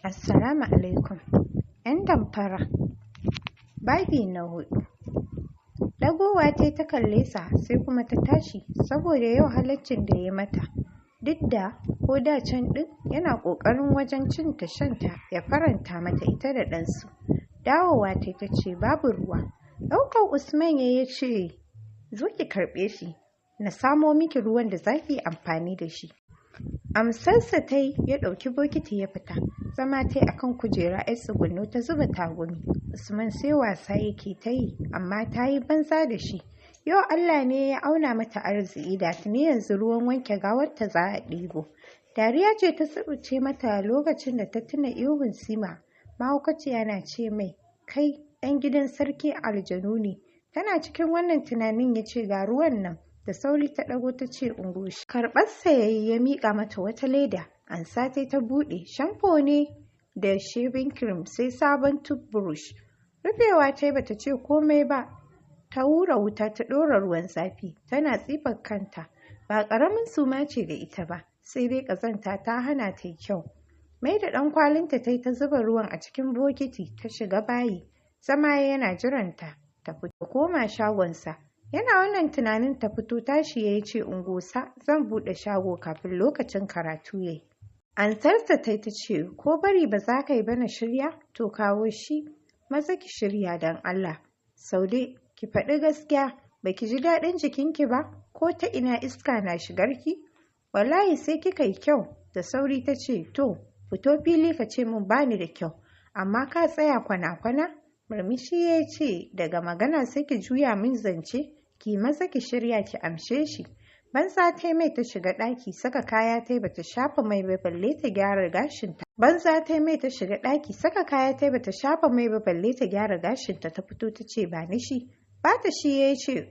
Assalamu alaikum. ‘Yan damfara. Babi na 4. Ɗagowa ta kalle sa sai kuma ta tashi saboda yau halaccin da ya mata. Duk da ko da can ɗin yana ƙoƙarin wajen cinta shanta ya faranta mata ita da ɗansu. Dawowa ta ce babu ruwa. Ɗaukar Usman ya ce zo ki karɓe shi na samo miki ruwan da za ki yi amfani da shi. Amsarsa ta yi ya ɗauki bokiti ya fita. Zama ta yi a kan kujera ‘yar tsugunno ta zuba tagumi. Usman sai wasa yake ta yi amma ta yi banza da shi. Yau Allah ne ya auna mata arziki da tuni yanzu ruwan wanke gawarta za a ɗigo. Dariya ce ta subuce mata lokacin da ta tuna ihun Sima. Mahaukaciya na ce mai kai ɗan gidan sarki aljanu ne. Tana cikin wannan tunanin ya ce ga ruwan nan. Da sauri ta ɗago ta ce ungoshi. Karɓarsa ya yi ya miƙa mata wata leda. Ansa ta buɗe. Shamfo ne da shaving cream sai sabon toothbrush. Rufewa ta yi bata ce komai ba. Ta hura wuta ta ɗora ruwan zafi. Tana tsifar kanta. Ba ƙaramin suma ce da ita ba. Sai dai ƙazanta ta hana ta yi kyau. Mai da ɗan kwalinta ta yi ta zuba ruwan a cikin bokiti ta shiga bayi. Zama yana jiranta ta fito koma shagonsa. Yana wannan tunanin ta fito tashi ya ce ungosa zan buɗe shago kafin lokacin karatu yayi. Ansarta ta ce ko bari ba za ka yi ba na shirya to kawo shi maza ki shirya don Allah. Saude ki faɗi gaskiya baki ji daɗin jikinki ba ko ta ina iska na shigarki? Wallahi sai kika yi kyau. Da sauri ta ce to fito fili ka ce min bani da kyau amma ka tsaya kwana-kwana. Murmushi ya ce daga magana sai ki juya min zance ki maza ki shirya ki amshe shi. Banza ta mai ta shiga ɗaki saka kaya ta bata shafa mai ba balle ta gyara gashinta. Banza ta mai ta shiga ɗaki saka kaya ta bata shafa mai ba balle ta gyara gashinta ta fito ta ce ba ni shi. Bata shi ya ce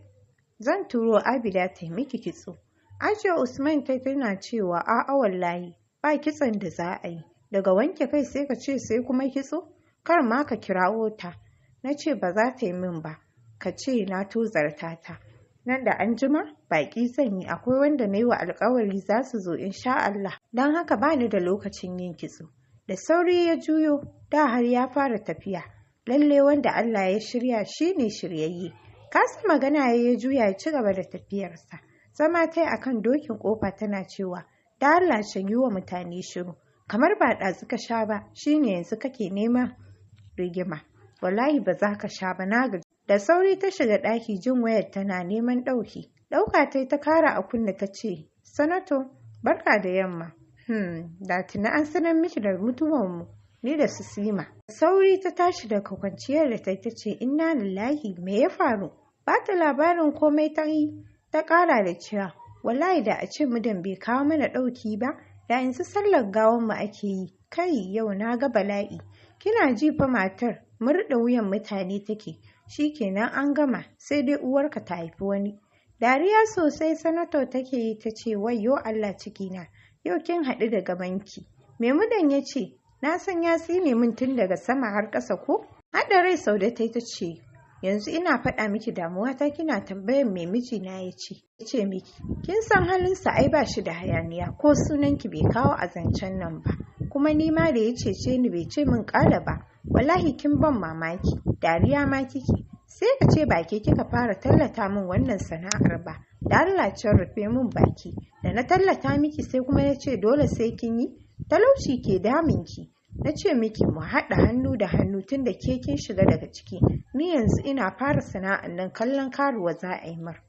zan turo Abida ta miki kitso. Ajiya Usman ta tana cewa a'a wallahi ba kitson da za a yi. Daga wanke kai sai ka ce sai kuma kitso? Kar ma ka kirawo ta. Na ce ba za ta yi min ba. Ka ce na tozarta ta. Nan da an jima baƙi zan yi akwai wanda na yi wa alƙawari za su zo insha Allah. Don haka ba ni da lokacin yin kitso. Da sauri ya juyo da har ya fara tafiya. Lalle wanda Allah ya shirya shi ne shiryayye. Kasa magana ya juya ya ci gaba da tafiyarsa. Zama ta yi a kan dokin ƙofa tana cewa da Allah can yi wa mutane shiru. Kamar ba ɗazu ka sha ba shi ne yanzu kake neman rigima. Wallahi ba za ka sha ba na gaji. Da sauri ta shiga ɗaki jin wayar tana neman ɗauki. Ɗauka ta kara a kunne ta ce, Sanato, barka da yamma. Da tuna an sanar miki da mutuwanmu ni da su Sima. Sauri ta tashi daga kwanciyar da ta ce, Inna lillahi me ya faru? Ba ta labarin komai ta yi, ta ƙara da cewa, wallahi da a ce mudan bai kawo mana ɗauki ba, da yanzu sallar gawanmu ake yi. Kai yau na ga bala'i. Kina ji fa matar murɗe wuyan mutane take. Shikenan an gama sai dai uwarka ta haifi wani. Dariya sosai sanato take yi ta ce wayyo Allah cikina yau kin haɗu da gabanki. Memudan ya ce na san ya tsine min tun daga sama har ƙasa ko? Haɗa rai Saude ta ce yanzu ina faɗa miki damuwa ta kina tambayar me mijina ya ce miki. Kin san halinsa ai ba shi da hayaniya ko sunanki bai kawo a zancen nan ba. Kuma ni ma da ya cece ni bai ce min ƙala ba. Wallahi kin ban mamaki, dariya ma kike, sai ka ce baki kika fara tallata min wannan sana'ar ba, da Allah can rufe min baki, da na tallata miki sai kuma ya ce dole sai kin yi, talauci ke daminki, na ce miki mu haɗa hannu da hannu tun da ke kin shiga daga ciki, ni yanzu ina fara sana'ar nan kallon karuwa za a yi mar.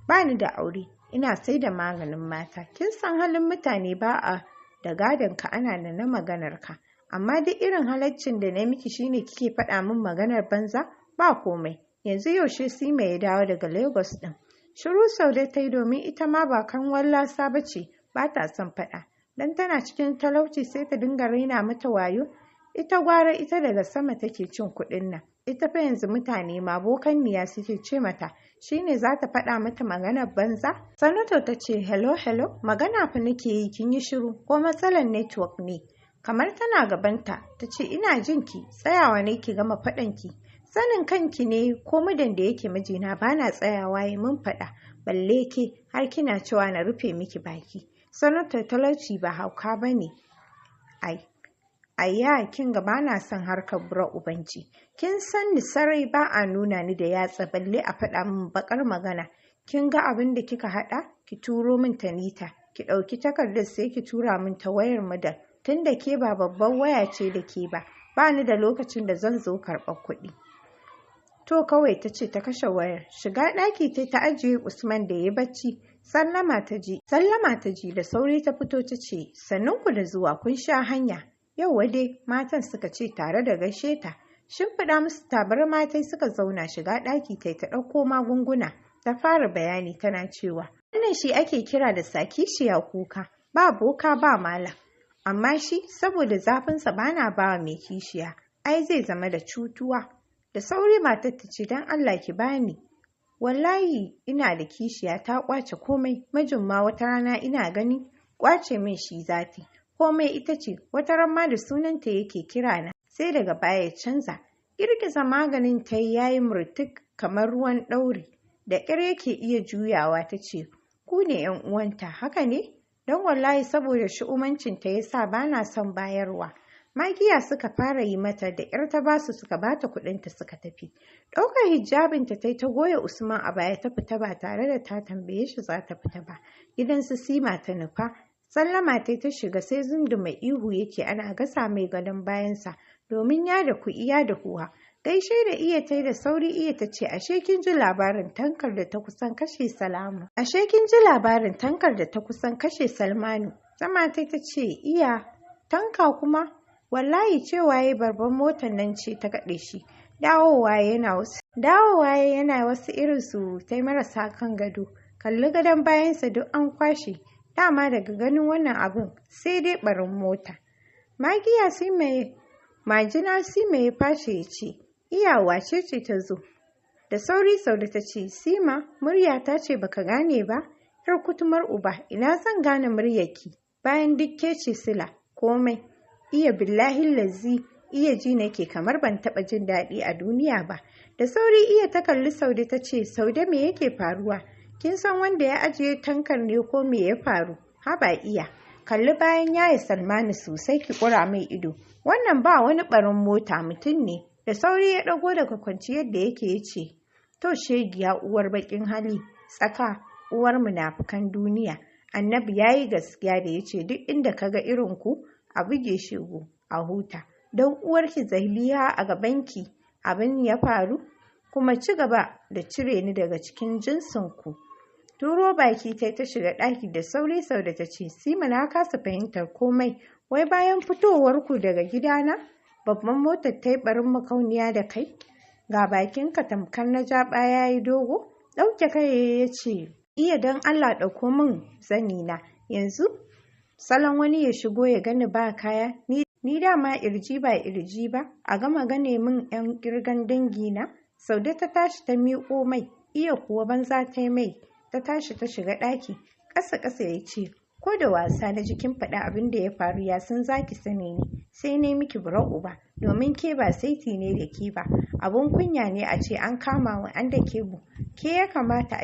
Ba ni da aure, ina sai da maganin mata, kin san halin mutane ba a da gadon ka ana da na maganar ka. Amma duk irin halaccin da na miki shine kike faɗa min maganar banza ba komai. Yanzu yaushe Sima ya dawo daga Lagos ɗin. Shiru Saude ta yi domin ita ma ba kan wallasa ba ce ba ta son faɗa. Dan tana cikin talauci sai ta dinga raina mata wayo. Ita gwara ita daga sama take cin kuɗin nan. Ita fa yanzu mutane ma bokanniya suke ce mata shine za ta faɗa mata maganar banza. Sanato ta ce hello magana fa nake yi kin yi shiru ko matsalar network ne. Kamar tana gabanta ta ce ina jinki tsayawa ne ki gama faɗanki sanin kanki ne ko mudan da yake mijina bana tsayawa yi mun faɗa balle ke har kina cewa na rufe miki baki. Sanatar talauci ba hauka bane ai Ayya, kin ga bana son harkar bura ubanci. Kin san ni sarai, ba a nuna ni da yatsa balle a faɗa min bakar magana. Kin ga abin da kika haɗa? Ki turo min ta nita. Ki ɗauki takardar sai ki tura min ta wayar madal. Tunda ke ba babban waya ce da ke ba ni da lokacin da zan zo karɓar kuɗi. To kawai ta ce ta kashe wayar. Shiga ɗaki ta ajiye Usman da ya bacci. Sallama ta ji da sauri ta fito ta ce, sannunku da zuwa, kun sha hanya. Yau dai matan suka ce tare da gaishe ta. Shimfiɗa musu tabarma tai suka zauna. Shiga ɗaki ta ɗauko magunguna. Ta fara bayani tana cewa, wannan shi ake kira da sakishiya kuka. Ba boka ba malam. Amma shi saboda zafinsa bana bawa mai kishiya. Ai zai zama da cutuwa. Da sauri matar ta ce, don Allah ki bani. Wallahi ina da kishiya ta kwace komai. Mijin ma wata rana ina gani kwace min shi zati. Komai ita ce, wata ran ma da sunanta yake kira na. Sai daga baya ya canza. Girgiza maganin ta yayi murtuk kamar ruwan ɗauri. Da ƙyar yake iya juyawa ta ce, ku ne ‘yan uwanta, haka ne? Don wallahi saboda shi'umancinta ya sa ba na son bayarwa. Magiya suka fara yi mata, da ‘yar ta basu suka bata kuɗinta suka tafi. Ɗaukar hijabinta ta goya Usman a baya ta fita ba tare da ta tambaye shi za ta fita ba. Gidan su Sima ta nufa. Sallama ta shiga sai zunduma ihu yake ana gasa mai gadon bayansa domin ya da ku iya da huwa. Gaishe da iya ta da sauri iya ta ce, ashe kin ji labarin tankar da ta kusan kashe Salamu. Ashe kin ji labarin tankar da ta kusan kashe Salmanu. Sama ta ce, iya, tanka kuma? Wallahi cewa ya babban motar nan ce ta kaɗe shi. Dawowa yana wasu irin su ta marasa kan gado. Kalli gadon bayansa duk an kwashe. Dama daga ganin wannan abin sai dai barin mota. Majina sai mai fashe ya ce, iya wace ce ta zo? Da sauri Saude ta ce, Sima, murya ta ce baka gane ba? Yar kutumar uba, ina zan gane muryarki? Bayan duk ke ce sila, komai. Iya billahi lazzi, iya ji nake kamar ban taɓa jin daɗi a duniya ba. Da sauri iya ta kalli Saude ta ce, Saude me yake faruwa? Kin san wanda ya ajiye tankar ne ko me ya faru? Haba iya, kalli bayan yaya Salmanu sosai ki ƙura mai ido. Wannan ba wani ɓarin mota, mutum ne. Da sauri ya ɗago daga kwanciyar da yake ya ce, to shegiya uwar baƙin hali, tsaka uwar munafukan duniya. Annabi ya yi gaskiya da ya ce duk inda ka ga irinku a buge shegu a huta. Don uwarki Zahiliya a gabanki abin ya faru, kuma ci gaba da cire ni daga cikin jinsinku. Turo baki ta shiga ɗaki da sauri Saude ta ce, Sima na kasa fahimtar komai, wai bayan fitowarku daga gidana, babban motar ta yi ɓarin makauniya da kai? Ga bakinka tamkar na jaɓa ya yi dogo? Ɗauke kai ya ce, iya don Allah ɗauko min zanina, yanzu salon wani ya shigo ya gani ba kaya, ni dama irji ba, a gama gane min ‘yan ƙirgan dangina. Saude ta tashi ta miƙo mai, iya kuwa banza ta yi mai. Ta tashi ta shiga ɗaki, ƙasa ya ce, ko da wasa na jikin faɗa abin da ya faru ya san za ki sani ne, sai ne miki bura'u ba, domin ke ba saiti ne da ke ba, abun kunya ne a ce an kama wa an da ke bu, ke ya kamata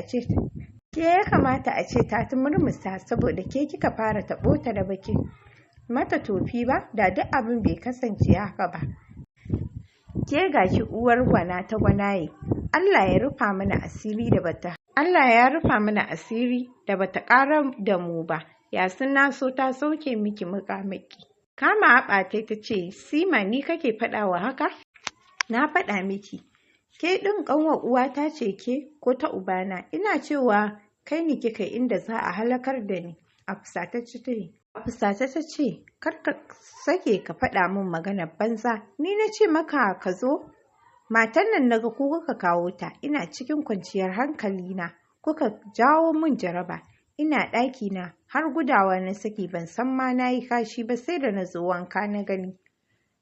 a ce ta murmusa saboda ke kika fara taɓo ta da baki mata tofi ba, da duk abin bai kasance haka ba. Ke ga ki uwar gwana ta gwanaye, Allah ya rufa mana asiri da bata ƙara da mu ba. Yasin na so ta sauke miki muƙamaki. Kama haɓa ta ce, Sima ni kake faɗa wa haka? Na faɗa miki. Ke ɗin ƙanwar uwata ce ke ko ta ubana? Ina cewa kai ni kika inda za a halakar da ni. A fusata ta ce, kar ka sake ka faɗa min maganar banza. Ni na ce maka ka zo? Matan nan naga ko kuka kawo ta, ina cikin kwanciyar hankali na, kuka jawo min jaraba. Ina ɗaki na har gudawa na saki, ban san ma na yi kashi ba sai da na zo wanka na gani.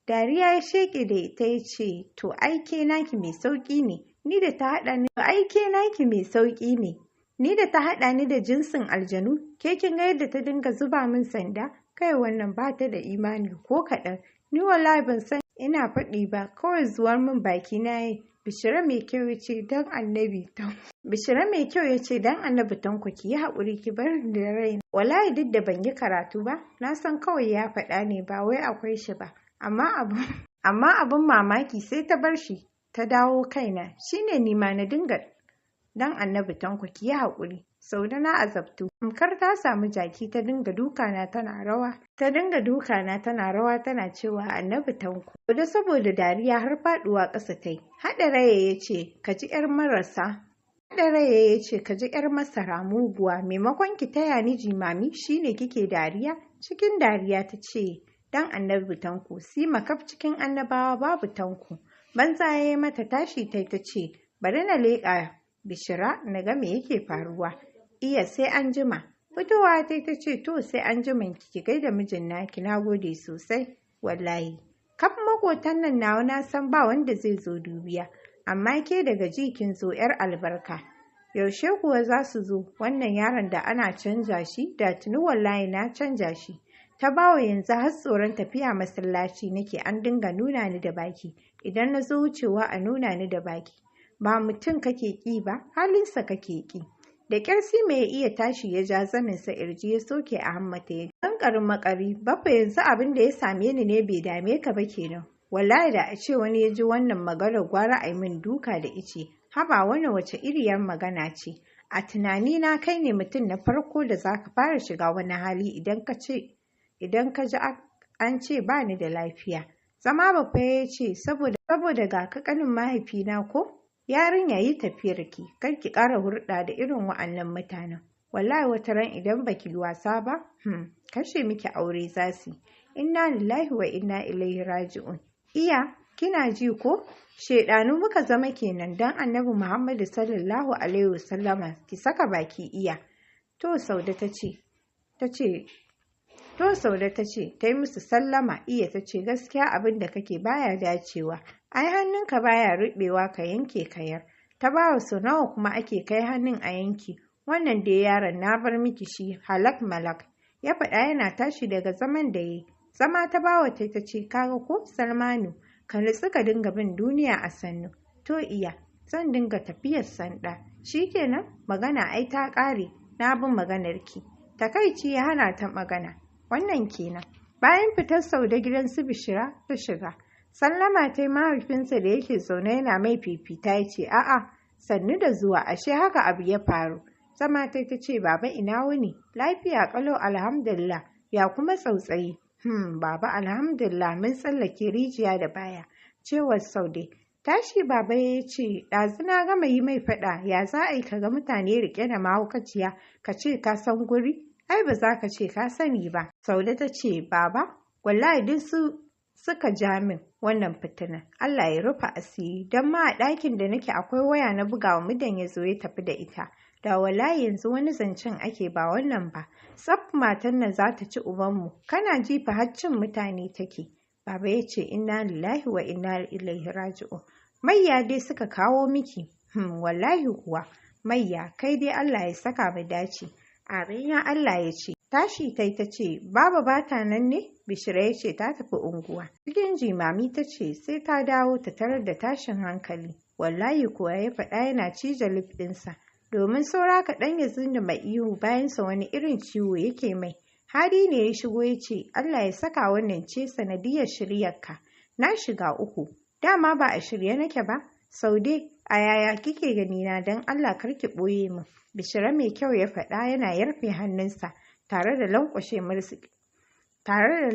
Dariya ya sheƙe da ita ya ce, to aike naki mai sauƙi ne, ni da ta haɗa ni da jinsin aljanu, ke kin ga yadda ta dinga zuba min sanda, kai wannan ba ta da imani ko kaɗan. Ni wallahi ban san ina faɗi ba, kawai zuwar min baki na yi. Bishira mai kyau ya ce don annabi Tanko ki yi haƙuri ki bar da raina. Wallahi duk da ban yi karatu ba, na san kawai ya faɗa ne ba wai akwai shi ba. amma abin mamaki sai ta bar shi ta dawo kaina, shine nima na dinga dan Annabi Tanko ki yi haƙuri. Saude na azabtu, tamkar ta samu jaki ta dinga dukana tana rawa tana cewa Annabi Tanko. Saude saboda dariya har faɗuwa ƙasa ta yi. Haɗa raye ya ce ka ji ‘yar masara muguwa, maimakon ki taya ni jimami shine kike dariya. Cikin dariya ta ce, dan Annabi Tanko, makaf cikin annabawa babu Tanko. Banza ya yi mata tashi ta ce, bari na leƙa Bishira na ga me yake faruwa. Iya sai an jima. Fitowa ta ce, to sai an jiman ki gaida mijin naki, na gode sosai. Wallahi, kaf makotan nan nawa na san ba wanda zai zo dubiya. Amma ke daga ji kin zo ‘yar albarka. Yaushe kuwa za su zo? Wannan yaron da ana canja shi, da tuni wallahi na canja shi. Ta bawa yanzu har tsoron tafiya masallaci nake, an dinga nuna ni da baki. Idan na zo wucewa a nuna ni da baki. Ba mutum kake ƙi ba, halinsa kake ƙi. Da ƙyar mai iya tashi ya ja zaninsa irji ya soke a hammata ya ƙanƙarin makari. Baffa yanzu abin da ya same ni ne bai dame ka ba kenan. Wallahi da a ce wani ya ji wannan maganar gwara a yi min duka da ice. Haba wani wace iriyar magana ce. A tunanina kai ne mutum na farko da za ka fara shiga wani hali idan ka ji an ce ba ni da lafiya. Zama Baffa ya ce saboda ga ka ƙanin mahaifina ko? Yarinya yi tafiyarki, kar ki ƙara hurɗa da irin wa'annan mutanen. Wallahi wata ran idan baki wasa ba, kashe miki aure zasi. Inna lillahi wa inna ilaihi raji'un. Iya, kina ji ko? Shedanu muka zama kenan dan Annabi Muhammadu sallallahu alaihi wasallama ki saka baki iya. To Saude ta ce, ta yi musu sallama. Iya ta ce, gaskiya abin da kake baya dacewa. Ai hannunka baya ruɓewa ka yanke kayar. Ta bawa sau nawa kuma ake kai hannun a yanki. Wannan dai yaron na bar miki shi halak malak. Ya faɗa yana tashi daga zaman da yi. Zama ta bawa ta ce, kaga ko Salmanu, ka nutsu ka dinga bin duniya a sannu. To iya, zan dinga tafiyar sanda. Shikenan, magana ai ta ƙare, na bin maganarki. Takaici ya hana ta magana. Wannan kenan. Bayan fitar Saude gidan su Bishira ta shiga. Sallama ta yi mahaifinsa da yake zaune yana mai fifita ya ce, a'a, sannu da zuwa, ashe haka abu ya faru. Zama ta ce, baba ina wuni? Lafiya ƙalau alhamdulillah, ya kuma tsautsayi. Baba alhamdulillah mun tsallake rijiya da baya. Cewar Saude. Tashi baba ya ce, ɗazu na gama yi mai faɗa, ya za a yi ka ga mutane riƙe da mahaukaciya, ka ce ka san guri? Ai ba za ka ce ka sani ba. Saude ta ce, baba, wallahi duk suka ja min wannan fitinan. Allah ya rufa asiri, don ma a ɗakin da nake akwai waya na bugawa mudan ya zo ya tafi da ita. Da wallahi yanzu wani zancen ake ba wannan ba. Tsaf matan nan za ta ci ubanmu. Kana jifa haccin mutane take. Baba ya ce, inna lillahi wa inna ilaihi raji'un. Mayya dai suka kawo miki. Wallahi kuwa. Mayya, kai dai Allah ya saka mu dace. Amin ya Allah ya ce. Tashi ta ce, Baba bata nan ne? Bishira ya ce ta tafi unguwa. Cikin jimami ta ce sai ta dawo ta tarar da tashin hankali. Wallahi kuwa ya faɗa yana cije lip ɗinsa. Domin saura kaɗan ya zunda mai ihu bayansa wani irin ciwo yake mai. Hadi ne ya shigo ya ce, Allah ya saka wannan ce sanadiyar shiryarka. Na shiga uku. Dama ba a shirye nake ba. Saude, a yaya kike ganina don Allah kar ki ɓoye min. Bishira mai kyau ya faɗa yana yarfe hannunsa tare da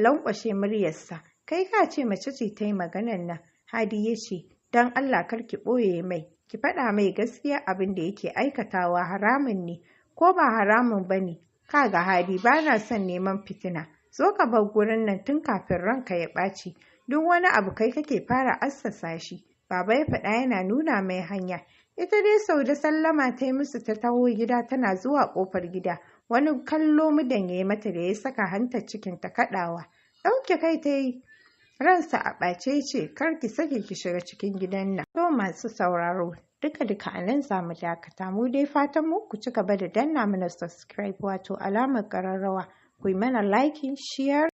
lankwashe muryarsa. Kai ka ce mace ce ta yi maganar nan. Hadi ya ce, don Allah kar ki ɓoye mai. Ki faɗa mai gaskiya abin da yake aikatawa haramun ne, ko ba haramun ba ne. Kaga Hadi, ba na son neman fitina. Zo ka bar gurin nan tun kafin ranka ya ɓaci. Duk wani abu kai kake fara assasa shi. Baba ya faɗa yana nuna mai hanya. Ita dai Saude sallama ta yi musu ta taho gida, tana zuwa ƙofar gida. Wani kallo mudan ya yi mata da ya saka hantar cikin ta kaɗawa. Ɗauke kai ta yi. Ransa a ɓace ce, kar ki sake ki shiga cikin gidan nan. To masu sauraro, duka a nan za mu dakata. Mu dai fatan mu ku ci gaba da danna mana subscribe wato alamar ƙararrawa. Ku yi mana liking, share.